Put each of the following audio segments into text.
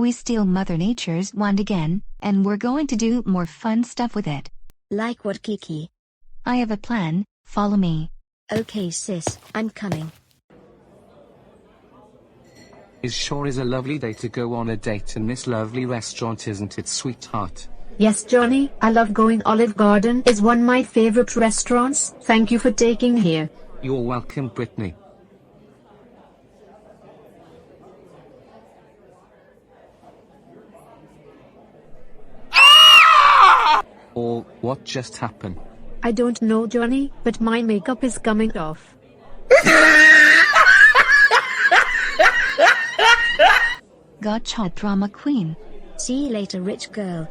we steal Mother Nature's wand again, and we're going to do more fun stuff with it. Like what, Kee Kee? I have a plan, follow me. Okay sis, I'm coming. It sure is a lovely day to go on a date in this lovely restaurant, isn't it, sweetheart? Yes, Johnny, I love going. Olive Garden is one of my favorite restaurants. Thank you for taking here. You're welcome, Brittney. Or, what just happened? I don't know, Johnny, but my makeup is coming off. Gotcha, drama queen. See you later, rich girl.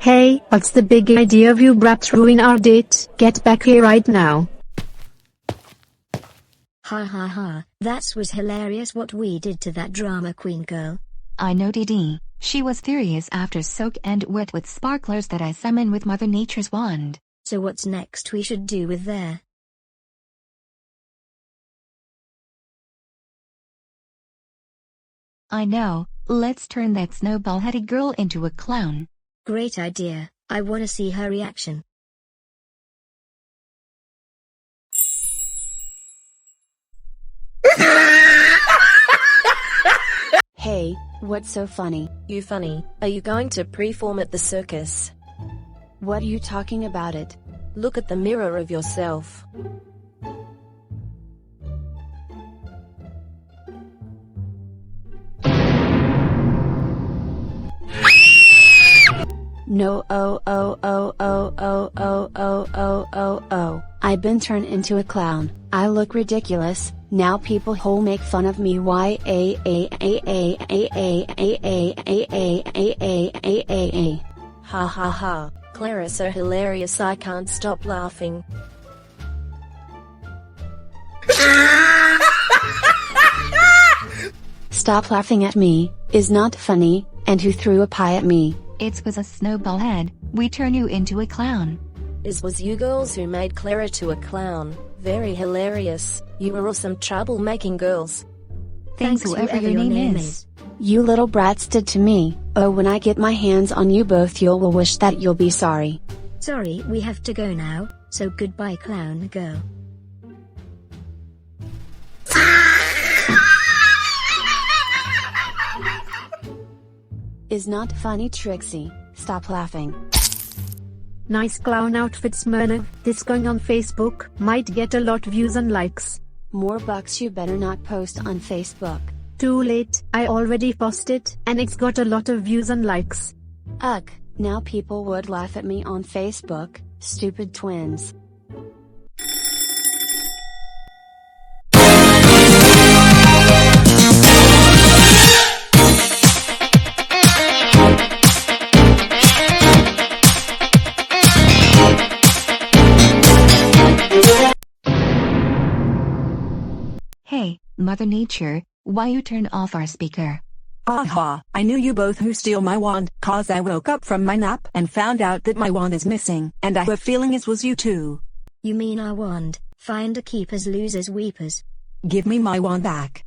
Hey, what's the big idea of you brats ruin our date? Get back here right now. Ha ha ha, that was hilarious what we did to that drama queen girl. I know Dee Dee. She was furious after soak and wet with sparklers that I summoned with Mother Nature's wand. So what's next we should do with there? I know, let's turn that snowball-headed girl into a clown. Great idea, I wanna see her reaction. Hey, what's so funny? You funny, are you going to perform at the circus? What are you talking about it? Look at the mirror of yourself. No, I've been turned into a clown. I look ridiculous. Now people whole make fun of me. Ha ha ha, Klara so hilarious I can't stop laughing. Stop laughing at me, is not funny, and who threw a pie at me? It was a snowball head, we turn you into a clown. It was you girls who made Klara to a clown, very hilarious, you were awesome troublemaking girls. Thanks whoever your name is. You little brats did to me. Oh, when I get my hands on you both you will wish that you'll be sorry. Sorry, we have to go now, so goodbye clown girl. Is not funny, Trixie, stop laughing. Nice clown outfit, Smyrna. This going on Facebook might get a lot views and likes. More bucks, you better not post on Facebook. Too late, I already posted, and it's got a lot of views and likes. Ugh, now people would laugh at me on Facebook, stupid twins. Hey, Mother Nature, why you turn off our speaker? Aha, I knew you both who steal my wand, cause I woke up from my nap and found out that my wand is missing, and I have a feeling it was you too. You mean our wand, finder keepers losers weepers. Give me my wand back.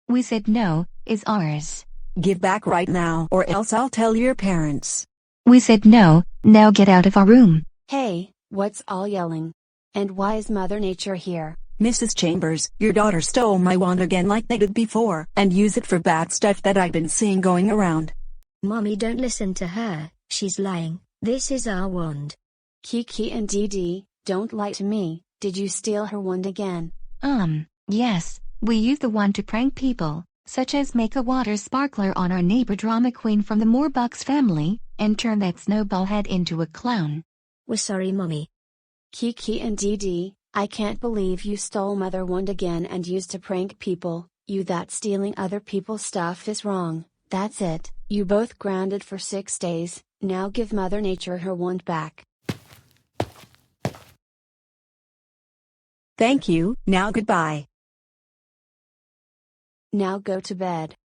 We said no, it's ours. Give back right now or else I'll tell your parents. We said no, now get out of our room. Hey, what's all yelling? And why is Mother Nature here? Mrs. Chambers, your daughter stole my wand again like they did before, and use it for bad stuff that I've been seeing going around. Mommy, don't listen to her, she's lying, this is our wand. Kee Kee and Dee Dee, don't lie to me, did you steal her wand again? Yes, we used the wand to prank people, such as make a water sparkler on our neighbor drama queen from the Moorbucks family, and turn that snowball head into a clown. We're sorry, Mommy. Kee Kee and Dee Dee, I can't believe you stole Mother wand again and used to prank people. That stealing other people's stuff is wrong. That's it, you both grounded for 6 days. Now give Mother Nature her wand back. Thank you, now goodbye. Now go to bed.